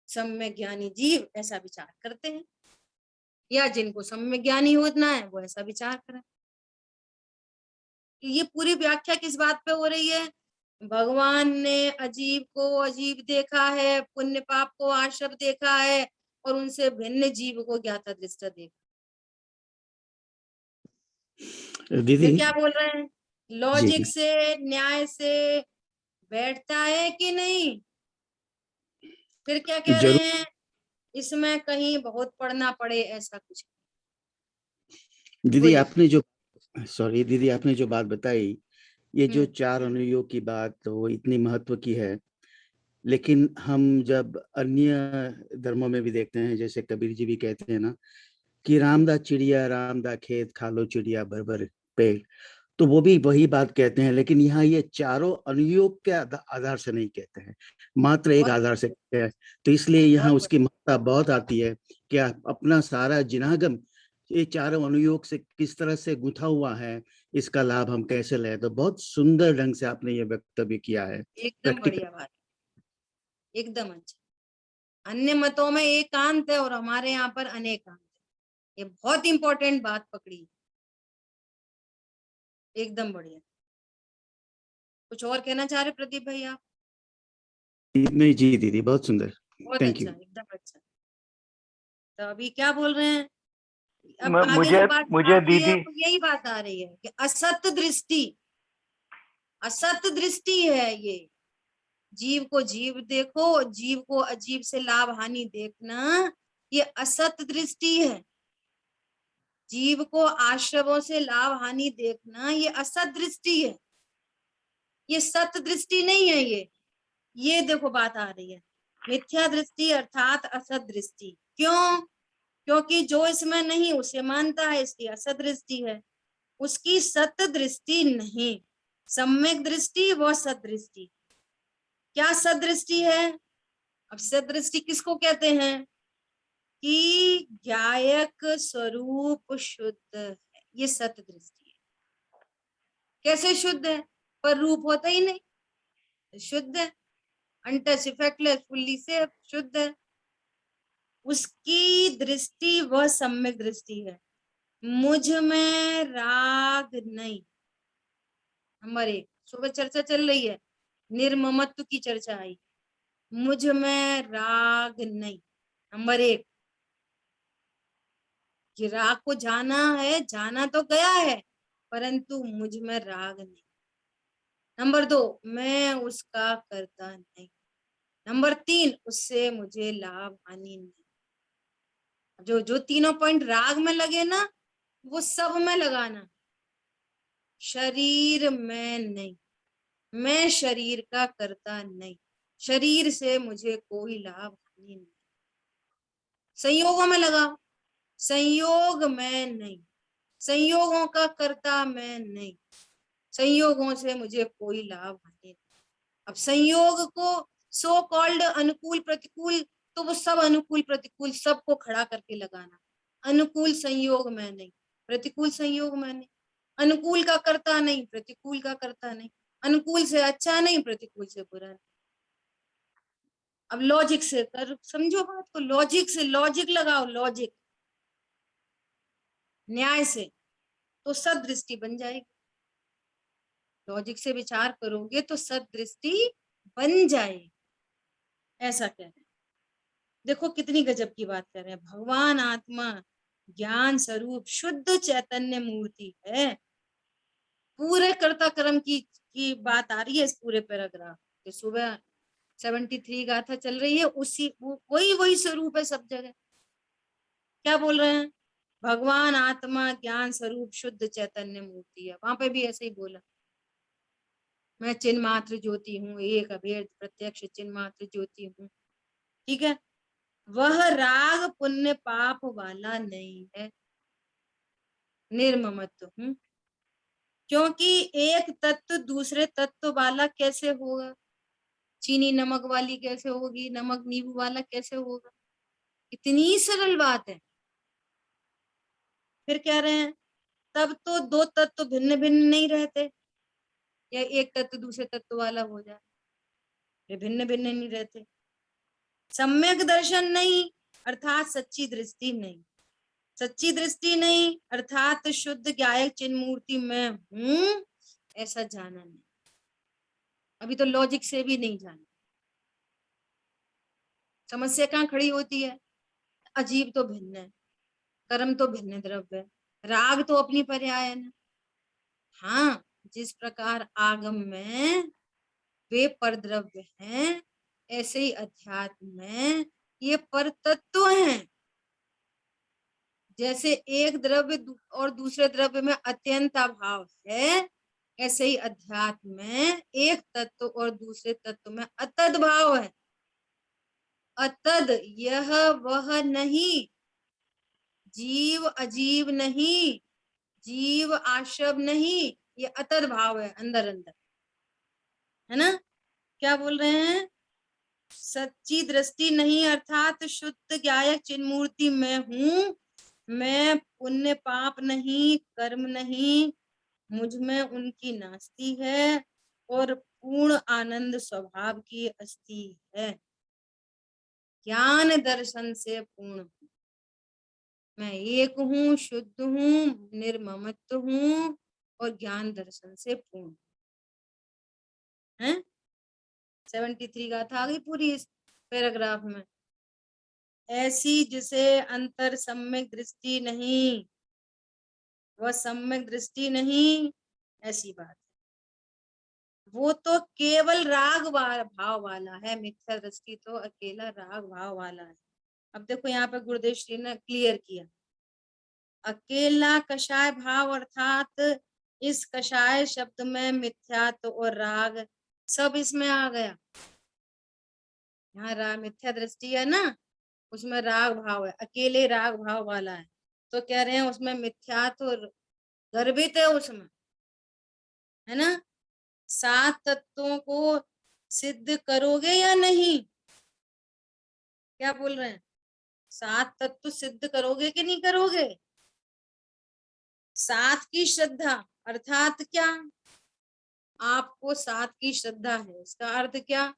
सम्यक ज्ञानी जीव ऐसा विचार करते हैं, या जिनको सम्यक ज्ञानी होना है वो ऐसा विचार करें। ये पूरी व्याख्या किस बात पे हो रही है? भगवान ने अजीब को अजीब देखा है, पुण्य पाप को आश्रम देखा है, और उनसे भिन्न जीव को ज्ञाता दृष्टा देखा। दीदी क्या बोल रहे हैं? लॉजिक से, न्याय से बैठता है कि नहीं? फिर क्या कह रहे हैं? इसमें कहीं बहुत पढ़ना पड़े ऐसा कुछ। दीदी आपने जो बात बताई, ये जो 4 अनुयोग की बात, तो वो इतनी महत्व की है। लेकिन हम जब अन्य धर्मों में भी देखते हैं, जैसे कबीर जी भी कहते हैं ना कि रामदा चिड़िया रामदा खेत, खा लो चिड़िया भर भर पेट, तो वो भी वही बात कहते हैं। लेकिन यहाँ ये चारों अनुयोग के आधार से नहीं कहते हैं, मात्र एक आधार से कहते हैं। तो इसलिए यहाँ उसकी महत्ता बहुत आती है कि आप अपना सारा जिनागम ये चारों अनुयोग से किस तरह से गुथा हुआ है, इसका लाभ हम कैसे लें। तो बहुत सुंदर ढंग से आपने ये वक्तव्य किया है। एकदम बढ़िया बात, एकदम अच्छा। अन्य मतों में एकांत है और हमारे यहाँ पर अनेकांत है। ये बहुत इंपॉर्टेंट बात पकड़ी, एकदम बढ़िया। कुछ और कहना चाह रहे प्रदीप भाई आप? नहीं जी दीदी, बहुत सुंदर, बहुत थैंक अच्छा, यू। एकदम अच्छा। तो अभी क्या बोल रहे हैं? अब आगे मुझे जो बात मुझे आती है दीदी वो यही बात आ रही है कि असत दृष्टि, असत दृष्टि है ये। जीव को जीव देखो, जीव को अजीब से लाभ हानि देखना, ये असत दृष्टि है। जीव को आश्रवों से लाभ हानि देखना, ये असत दृष्टि है, ये सत दृष्टि नहीं है। ये देखो बात आ रही है, मिथ्या दृष्टि अर्थात असत दृष्टि। क्यों? क्योंकि जो इसमें नहीं उसे मानता है, इसकी असत दृष्टि है, उसकी सत दृष्टि नहीं। सम्यक दृष्टि व सत दृष्टि। क्या सत दृष्टि है? अब सत दृष्टि किसको कहते हैं? कि ज्ञायक स्वरूप शुद्ध है, ये सत दृष्टि है। कैसे शुद्ध है? पर रूप होता ही नहीं, शुद्ध है, अनटच इफेक्टलेस, फुल्ली से शुद्ध है। उसकी दृष्टि वह सम्यक दृष्टि है। मुझ में राग नहीं। नंबर 1, सुबह चर्चा चल रही है, निर्ममत्व की चर्चा आई, मुझ में राग नहीं। नंबर 1, कि राग को जाना है, जाना तो गया है, परंतु मुझ में राग नहीं। नंबर 2, मैं उसका करता नहीं। नंबर 3, उससे मुझे लाभ हानि नहीं। जो जो तीनों पॉइंट राग में लगे ना, वो सब में लगाना। शरीर में नहीं, मैं शरीर का करता नहीं, शरीर से मुझे कोई लाभ हानि नहीं। संयोगों में लगाओ, संयोग में नहीं, संयोगों का करता मैं नहीं, संयोगों से मुझे कोई लाभ हानि नहीं। अब संयोग को सो कॉल्ड अनुकूल प्रतिकूल, तो वो सब अनुकूल प्रतिकूल सबको खड़ा करके लगाना। अनुकूल संयोग में नहीं, प्रतिकूल संयोग में नहीं, अनुकूल का करता नहीं, प्रतिकूल का करता नहीं, अनुकूल से अच्छा नहीं, प्रतिकूल से बुरा नहीं। अब लॉजिक से कर समझो बात को, लॉजिक से, लॉजिक लगाओ, लॉजिक, न्याय से, तो सदृष्टि बन जाएगी। लॉजिक से विचार करोगे तो सदृष्टि बन जाएगी। ऐसा कह रहे हैं। देखो कितनी गजब की बात कर रहे हैं। भगवान आत्मा ज्ञान स्वरूप शुद्ध चैतन्य मूर्ति है। पूरे कर्ता कर्म की बात आ रही है इस पूरे पैराग्राफ के। सुबह 73 गाथा चल रही है, उसी वही स्वरूप है सब जगह। क्या बोल रहे हैं? भगवान आत्मा ज्ञान स्वरूप शुद्ध चैतन्य मूर्ति है। वहां पे भी ऐसे ही बोला, मैं चिन्ह मात्र ज्योति हूँ, एक अभेद प्रत्यक्ष चिन्ह मात्र ज्योति हूँ। ठीक है, वह राग पुण्य पाप वाला नहीं है, निर्ममत्व हूँ। क्योंकि एक तत्व दूसरे तत्व वाला कैसे होगा? चीनी नमक वाली कैसे होगी, नमक नींबू वाला कैसे होगा? इतनी सरल बात है। फिर कह रहे हैं तब तो दो तत्व भिन्न भिन्न नहीं रहते, या एक तत्व दूसरे तत्व वाला हो जाए, ये भिन्न भिन्न नहीं रहते। सम्यक दर्शन नहीं अर्थात सच्ची दृष्टि नहीं, सच्ची दृष्टि नहीं अर्थात शुद्ध ज्ञायक चिन्ह मूर्ति में हूं ऐसा जाना नहीं। अभी तो लॉजिक से भी नहीं जाना। समस्या कहाँ खड़ी होती है? अजीब तो भिन्न है, कर्म तो भिन्न द्रव्य है, राग तो अपनी पर्याय है ना। हाँ, जिस प्रकार आगम में वे परद्रव्य हैं, ऐसे ही अध्यात्म में ये परतत्व हैं। जैसे एक द्रव्य और दूसरे द्रव्य में अत्यंत अभाव है, ऐसे ही अध्यात्म में एक तत्व और दूसरे तत्व में अतद भाव है। अतद यह वह नहीं, जीव अजीव नहीं, जीव आशव नहीं, ये अतद भाव है अंदर अंदर, है ना। क्या बोल रहे हैं? सच्ची दृष्टि नहीं अर्थात शुद्ध ज्ञायक चिन्ह मूर्ति में हूं, मैं पुण्य पाप नहीं, कर्म नहीं, मुझ में उनकी नास्ती है और पूर्ण आनंद स्वभाव की अस्थि है। ज्ञान दर्शन से पूर्ण हूँ। मैं एक हूँ, शुद्ध हूँ, निर्ममत्व हूँ और ज्ञान दर्शन से पूर्ण है। 73 गाथा आ गई पूरी इस पैराग्राफ में। ऐसी जिसे अंतर सम्यक दृष्टि नहीं, वह सम्यक दृष्टि नहीं, ऐसी बात। वो तो केवल राग भाव वाला है, मिथ्या दृष्टि तो अकेला राग भाव वाला है। अब देखो यहाँ पे गुरुदेव श्री ने क्लियर किया, अकेला कषाय भाव अर्थात इस कषाय शब्द में मिथ्यात्व और राग सब इसमें आ गया। यहाँ राग मिथ्या दृष्टि है ना, उसमें राग भाव है, अकेले राग भाव वाला है। तो कह रहे हैं उसमें मिथ्यात्व गर्भित है उसमें, है ना। 7 तत्वों को सिद्ध करोगे या नहीं, क्या बोल रहे हैं, 7 तत्व सिद्ध करोगे कि नहीं करोगे। 7 की श्रद्धा अर्थात क्या, आपको 7 की श्रद्धा है, इसका अर्थ क्या,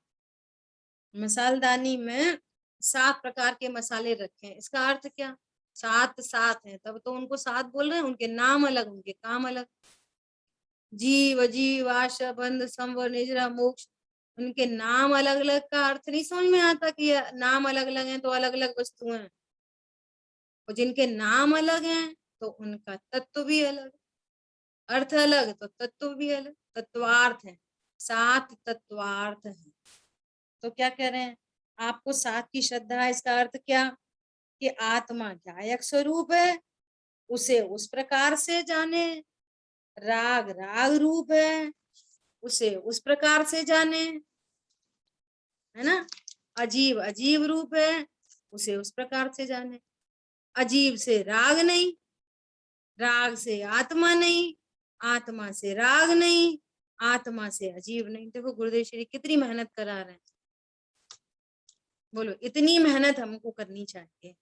मसालदानी में 7 प्रकार के मसाले रखे हैं, इसका अर्थ क्या, 7 है, तब तो उनको 7 बोल रहे हैं, उनके नाम अलग, उनके काम अलग। जीव, जीवाश, बंध, संवर, निजरा, मोक्ष, उनके नाम अलग अलग का अर्थ नहीं समझ में आता कि नाम अलग अलग हैं तो अलग अलग वस्तुएं हैं, और जिनके नाम अलग हैं तो उनका तत्व भी अलग, अर्थ अलग तो तत्व भी अलग, तत्वार्थ है, 7 तत्वार्थ है। तो क्या कह रहे हैं, आपको 7 की श्रद्धा है, इसका अर्थ क्या कि आत्मा गायक स्वरूप है, उसे उस प्रकार से जाने, राग राग रूप है, उसे उस प्रकार से जाने, है ना। अजीव अजीव रूप है, उसे उस प्रकार से जाने। अजीव से राग नहीं, राग से आत्मा नहीं, आत्मा से राग नहीं, आत्मा से अजीव नहीं। देखो गुरुदेव श्री कितनी मेहनत करा रहे हैं, बोलो इतनी मेहनत हमको करनी चाहिए।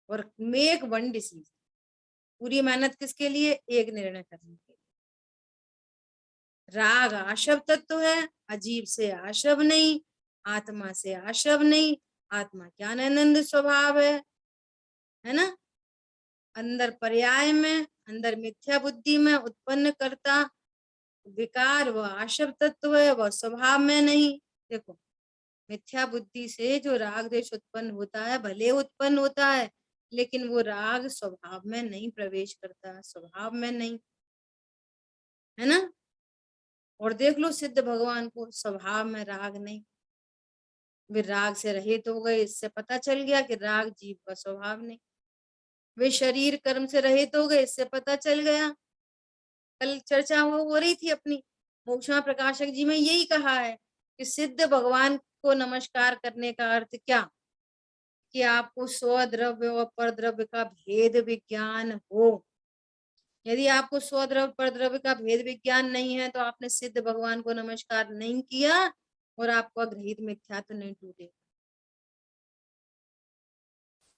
और मेक वन डिसीजन, पूरी मेहनत किसके लिए, एक निर्णय करने के लिए। राग आशव तत्व है, अजीब से आशव नहीं, आत्मा से आशव नहीं, आत्मा ज्ञानानंद स्वभाव है ना। अंदर पर्याय में, अंदर मिथ्या बुद्धि में उत्पन्न करता विकार वह आशव तत्व है, वह स्वभाव में नहीं। देखो मिथ्या बुद्धि से जो राग देश उत्पन्न होता है, भले उत्पन्न होता है, लेकिन वो राग स्वभाव में नहीं प्रवेश करता, स्वभाव में नहीं, है ना। और देख लो सिद्ध भगवान को, स्वभाव में राग नहीं, वे राग से रहित हो गए, इससे पता चल गया कि राग जीव का स्वभाव नहीं। वे शरीर कर्म से रहित हो गए, इससे पता चल गया, कल चर्चा हो रही थी अपनी, मोक्षमा प्रकाशक जी में यही कहा है कि सिद्ध भगवान को नमस्कार करने का अर्थ क्या, कि आपको स्वद्रव्य और परद्रव्य का भेद विज्ञान हो। यदि आपको स्वद्रव्य परद्रव्य का भेद विज्ञान नहीं है तो आपने सिद्ध भगवान को नमस्कार नहीं किया और आपका गृहीत मिथ्यात्व नहीं टूटे।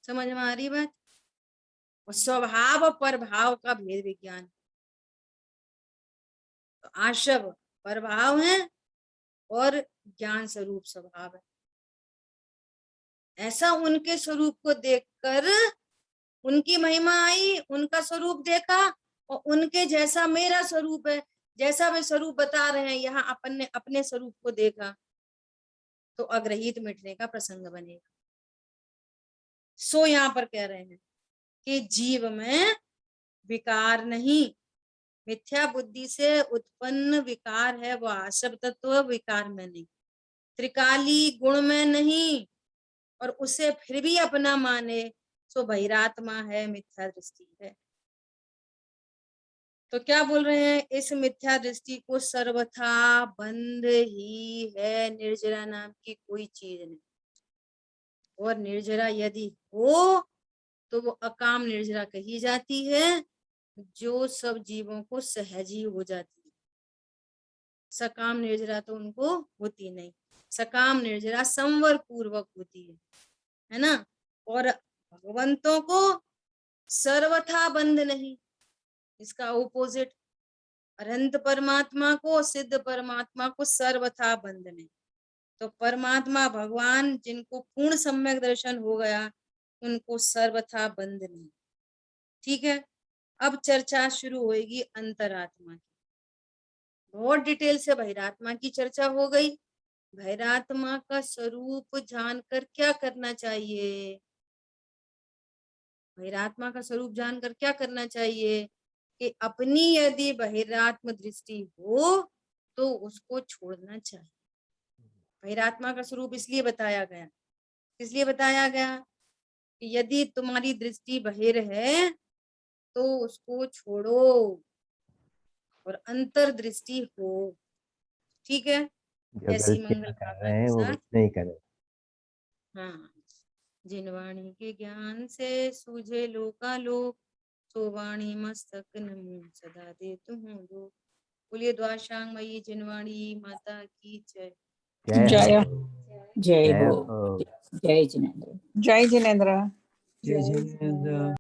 समझ में आ रही बात। और स्वभाव और परभाव का भेद विज्ञान, तो आशव परभाव है और ज्ञान स्वरूप स्वभाव है। ऐसा उनके स्वरूप को देखकर उनकी महिमा आई, उनका स्वरूप देखा और उनके जैसा मेरा स्वरूप है, जैसा वे स्वरूप बता रहे हैं, यहाँ अपन ने अपने स्वरूप को देखा तो अग्रहित मिटने का प्रसंग बनेगा। सो यहाँ पर कह रहे हैं कि जीव में विकार नहीं, मिथ्या बुद्धि से उत्पन्न विकार है वो आश्रव तत्व, विकार में नहीं, त्रिकाली गुण में नहीं, और उसे फिर भी अपना माने सो बहिरात्मा है, मिथ्या दृष्टि है। तो क्या बोल रहे हैं, इस मिथ्या दृष्टि को सर्वथा बंध ही है, निर्जरा नाम की कोई चीज नहीं। और निर्जरा यदि हो तो वो अकाम निर्जरा कही जाती है, जो सब जीवों को सहजी हो जाती है। सकाम निर्जरा तो उनको होती नहीं, सकाम निर्जरा संवर पूर्वक होती है ना। और भगवंतों को सर्वथा बंद नहीं, इसका ऑपोजिट। अनंत परमात्मा को, सिद्ध परमात्मा को सर्वथा बंद नहीं। तो परमात्मा भगवान जिनको पूर्ण सम्यक दर्शन हो गया उनको सर्वथा बंद नहीं। ठीक है, अब चर्चा शुरू होगी अंतरात्मा की। बहुत डिटेल से बहिरात्मा की चर्चा हो गई। बहिरात्मा का स्वरूप जानकर क्या करना चाहिए? बहिरात्मा का स्वरूप जानकर क्या करना चाहिए कि अपनी यदि बहिरात्म दृष्टि हो तो उसको छोड़ना चाहिए। बहिरात्मा का स्वरूप इसलिए बताया गया, इसलिए बताया गया कि यदि तुम्हारी दृष्टि बहिर है तो उसको छोड़ो और अंतर दृष्टि हो। ठीक है, जो ऐसी गलतियां मंगल कर भावना रहे के हैं वो साथ। नहीं करे। हाँ, जिन वाणी के ज्ञान से सूझे लोकालोक, तो वाणी मस्तक नमो सदा दे तुम लोग। बोलिए द्वाशांगमयी जिनवाणी माता की जय। जय जय हो, जय जय हो। हो। जय जिनेंद्र। जय जिनेंद्र। जय जिनेंद्र।